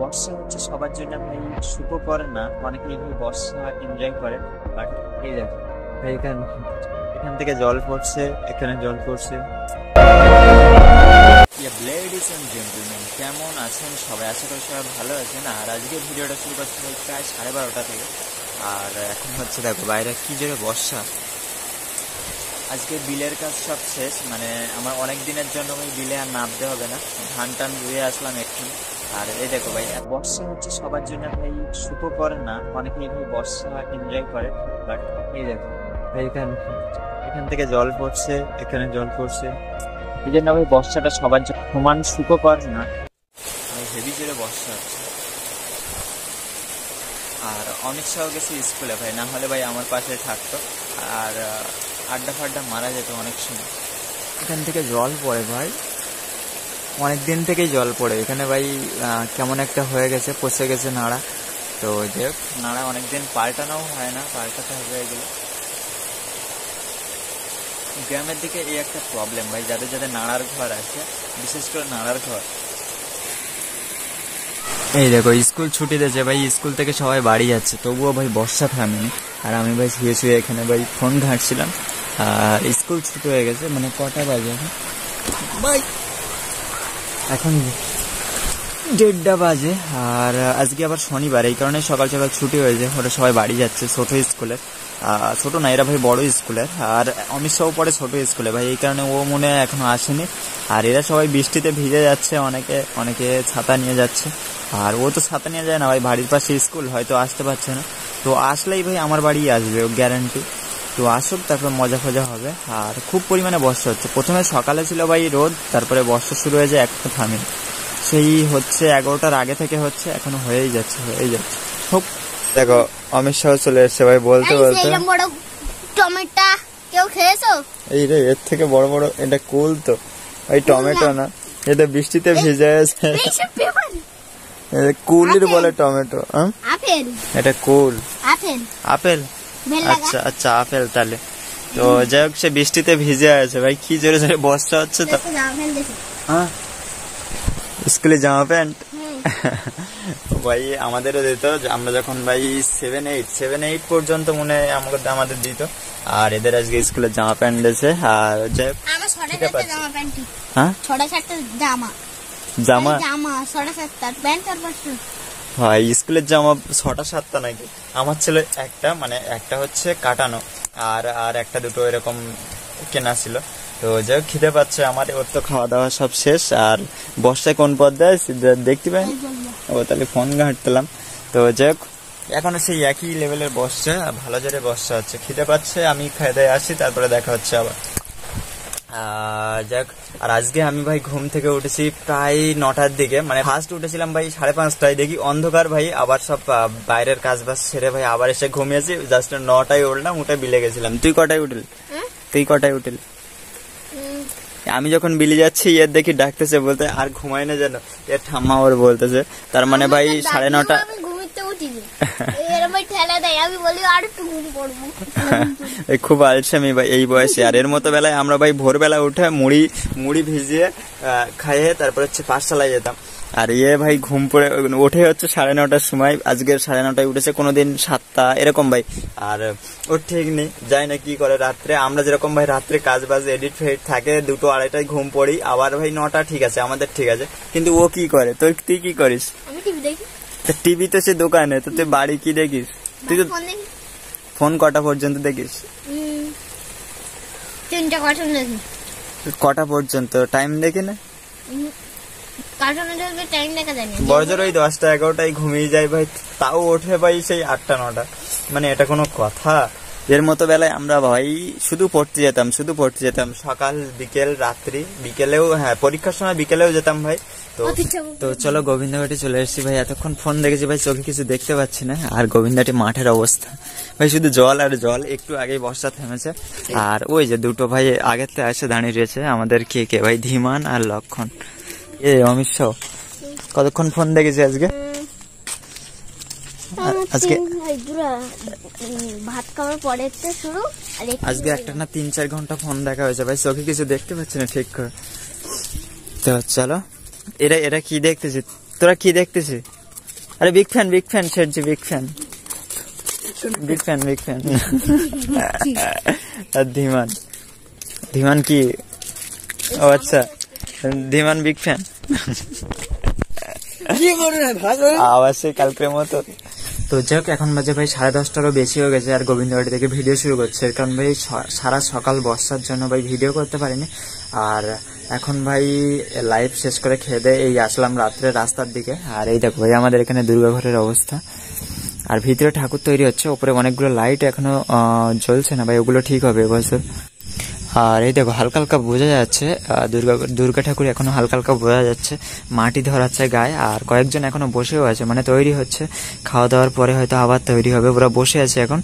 বর্ষা হচ্ছে সবার জন্য ভাই সুখকর না, অনেকে এইভাবে বর্ষা এনজয় করে। বাট এই দেখো ভাই, এখান থেকে জল পড়ছে, এখানে জল পড়ছে। লেডিস এন্ড জেন্টলম্যান, কেমন আছেন সবাই? আশা করি সবাই ভালো আছেন। আর আজকে ভিডিওটা শুরু করতে ভাই প্রায় 12:30 থেকে। আর এখন হচ্ছে দেখো বাইরে কি জোরে বর্ষা। আজকে বিলের কাজ সব শেষ, মানে আমার অনেক দিনের জন্য ভাই বিলে আর নামতে হবে না, ধান টান ধুয়ে আসলাম একটু। আর এই দেখো ভাই, বর্ষা হচ্ছে সবার জন্য ভাই সুখকর না, অনেকে এইভাবে বর্ষা এনজয় করে। বাট এই দেখো ভাই, এখান থেকে জল পড়ছে, এখানে জল পড়ছে। এই জন্য ভাই বর্ষাটা সবার জন্য সমান সুখকর না, হেভি জোরে বর্ষা হচ্ছে। আর অমিত শাহ গেছে স্কুলে ভাই, না হলে ভাই আমার পাশে থাকতো আর আড্ডা ফাড্ডা মারা যেত অনেক সময়। এখান থেকে জল পড়ে ভাই, অনেক দিন থেকেই জল পড়ে এখানে ভাই। কেমন একটা হয়ে গেছে, পচে গেছে নাড়া। তো যে নাড়া অনেকদিন পাল্টানোও হয় না, পাল্টাতে হবে এগুলো। গ্রামের দিকে এই একটা প্রবলেম ভাই, যাদের যাদের নাড়ার ঘর আছে, বিশেষ করে নাড়ার ঘর। এই দেখো স্কুল ছুটি দিয়েছে ভাই, স্কুল থেকে সবাই বাড়ি যাচ্ছে, তবুও ভাই বর্ষা থামেনি। আর আমি ভাই শুয়ে শুয়ে এখানে ভাই ফোন ঘাঁটছিলাম। আর স্কুল ছুটি হয়ে গেছে, মানে কটা বাজে ভাই? এখন 1:30 বাজে। আর আজকে আবার শনিবার, এই কারণে সকাল সকাল ছুটি হয়েছে, ওরা সবাই বাড়ি যাচ্ছে ছোট স্কুলের। ছোট না, এরা ভাই বড় স্কুলের। আর অমিত শাহ পড়ে ছোট স্কুলে ভাই, এই কারণে ও মনে হয় এখনো আসেনি। আর এরা সবাই বৃষ্টিতে ভিজে যাচ্ছে, অনেকে ছাতা নিয়ে যাচ্ছে। আর ও তো ছাতা নিয়ে যায় না ভাই, বাড়ির পাশে স্কুল, হয়তো আসতে পারছে না। তো আসলেই ভাই আমার বাড়ি আসবে, ও গ্যারান্টি। তো আসুক, তারপর মজা ফজা হবে। আর খুব পরিমাণে বর্ষা হচ্ছে, প্রথমে সকালে ছিল ভাই রোদ, তারপরে বর্ষা শুরু হয়ে যায়, একটা থামেনি। সেই হচ্ছে 11টার আগে থেকে হচ্ছে, এখনো হয়েই যাচ্ছে। হোক। দেখো অমিত শাহ চলে এসছে ভাই, বলতে টমেটো কেউ খেয়েছো? এই রে, এর থেকে বড় বড়, এটা কুল তো ভাই, টমেটো না, এটা বৃষ্টিতে ভিজে আছে। কুলির বলে টমেটো। এটা কুল। আপেল। আচ্ছা আচ্ছা, আপেল তাহলে। তো যাই হোক, সে বৃষ্টিতে ভিজে আছে ভাই, কি জোরে জোরে বর্ষা হচ্ছে। তো হ্যাঁ, স্কুলে জামা প্যান্ট ভাই আমাদেরও দিত, আমরা যখন ভাই 7-8 পর্যন্ত মনে হয় আমাদের দিত। আর এদের আজকে স্কুলে জামা প্যান্ট দিয়েছে। আর যাই হোক, হ্যাঁ জামা ভাই, স্কুলের জামা 6টা-7টা নাকি? আমার ছিল একটা, মানে একটা হচ্ছে কাটানো, আর একটা দুটো এরকম কেনা ছিল। তো যাই হোক, খিদে পাচ্ছে আমার, ওর তো খাওয়া দাওয়া সব শেষ। আর বর্ষায় কোন পথ দেয় দেখতে পাই, ও তাহলে ফোন ঘাঁটতাম। তো যাই হোক, এখনো সেই একই লেভেলের বর্ষা, ভালো জোরে বর্ষা হচ্ছে। খিদে পাচ্ছে, আমি খাই দায় আসি, তারপরে দেখা হচ্ছে আবার। যাক, আর আজকে আমি ভাই ঘুম থেকে উঠেছি প্রায় 9টার দিকে, মানে ফার্স্ট উঠেছিলাম ভাই 5:30টায়, দেখি অন্ধকার ভাই, আবার সব বাইরের কাজ বাজ সেরে ভাই আবার এসে ঘুমিয়েছি। জাস্ট 9টায় উঠলাম, উঠে বিলে গেছিলাম। তুই কটায় উঠলি? আমি যখন বিলি যাচ্ছি, এর দেখি ডাকতেছে, বলতে আর ঘুমাই না যেন, এর ঠাম্মা ওর বলতেছে। তার মানে ভাই 9:30। খুব আলসামি ভাই এই বয়সে। আর এর মতো বেলায় আমরা ভাই ভোরবেলা উঠে মুড়ি ভিজিয়ে খাইয়ে তারপর হচ্ছে পাঠশালায় যেতাম। আর ভাই ঘুম পড়ে ওঠে হচ্ছে 9:30টার সময়। আজকে 9:30টায় উঠেছে, কোনোদিন 7টা এরকম ভাই। আর ওর ঠিক নেই, যায় না কি করে রাত্রে। আমরা যেরকম ভাই রাত্রে কাজ বাজ এডিট ফেডিট থাকে, 2-2-2:30টায় ঘুম পড়ি, আবার ভাই 9টা ঠিক আছে, আমাদের ঠিক আছে। কিন্তু ও কি করে? তুই কি করিস? টিভি তো সে দোকানে, তো তুই বাড়ি কি দেখিস? তুই তো ফোন কটা পর্যন্ত দেখিস? 3টা কার্টুন দেখি। কটা পর্যন্ত? টাইম দেখে না? টাইম দেখা যায় না, বড়জোর ওই 10টা-11টায় ঘুমিয়ে যায় ভাই, তাও ওঠে ভাই সেই 8টা-9টা। মানে এটা কোনো কথা? এর মতো বেলায় আমরা ভাই শুধু পড়তে যেতাম, সকাল বিকেল রাত্রি। বিকেলেও, হ্যাঁ পরীক্ষার সময় বিকেলেও যেতাম ভাই। তো চলো গোবিন্দঘাটে চলে এসেছি ভাই। এতক্ষণ ফোন দেখেছি ভাই, চোখে কিছু দেখতে পাচ্ছি না। আর গোবিন্দঘাটি মাঠের অবস্থা ভাই, শুধু জল আর জল। একটু আগেই বর্ষা থেমেছে। আর ওই যে দুটো ভাই আগের থেকে এসে দাঁড়িয়ে রয়েছে, আমাদের কে ভাই, ধীমান আর লক্ষণ। অমিত শাহ কতক্ষণ ফোন দেখেছি আজকে? ভাত খাওয়ার পরে আজকে একটা না 3-4 ঘন্টা ফোন দেখা হয়েছে ভাই, চোখে কিছু দেখতে পাচ্ছি না ঠিক করে। তো চলো, এরা কি দেখতেছে? তোরা কি দেখতেছিস? अरे बिग फैन सेठ जी बिग फैन धीमान धीमान की ओ अच्छा धीमान बिग फैन আওয়াজ সেই কালকের মতো। তো যাক এখন বাজে ভাই 10:30টারও বেশি হয়ে গেছে আর গোবিন্দবাড়ি থেকে ভিডিও শুরু করছে, এর কারণ ভাই সারা সকাল বর্ষার জন্য ভাই ভিডিও করতে পারিনি। আর এখন ভাই লাইভ শেষ করে খেয়ে দিয়ে এই আসলাম রাত্রে রাস্তার দিকে। আর এই দেখো ভাই আমাদের এখানে দুর্গা ঘরের অবস্থা, আর ভিতরে ঠাকুর তৈরি হচ্ছে, উপরে অনেকগুলো লাইট এখনো জ্বলছে না ভাই, ওগুলো ঠিক হবে এবছর। আর এই দেখো হালকা হালকা বোঝা যাচ্ছে দুর্গা ঠাকুর এখনো হালকা হালকা বোঝা যাচ্ছে, মাটি ধরাচ্ছে গায়ে। আর কয়েকজন এখনো বসেও আছে, মানে তৈরি হচ্ছে, খাওয়া দাওয়ার পরে হয়তো আবার তৈরি হবে, ওরা বসে আছে এখন।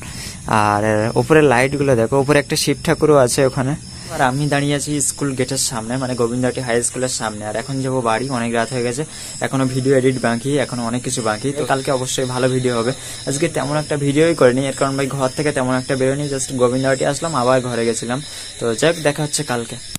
আর উপরের লাইট গুলো দেখো, উপরে একটা শিব ঠাকুরও আছে ওখানে। আর আমি দাঁড়িয়ে আছি স্কুল গেটের সামনে, মানে গোবিন্দবাটি হাই স্কুলের সামনে। আর এখন যাবো বাড়ি, অনেক রাত হয়ে গেছে, এখনো ভিডিও এডিট বাকি, এখনো অনেক কিছু বাকি। তো কালকে অবশ্যই ভালো ভিডিও হবে। আজকে তেমন একটা ভিডিওই করিনি, এর কারণ ভাই ঘর থেকে তেমন একটা বেরোয়নি, জাস্ট গোবিন্দবাটি আসলাম আবার ঘরে গেছিলাম। তো যাক দেখা হচ্ছে কালকে।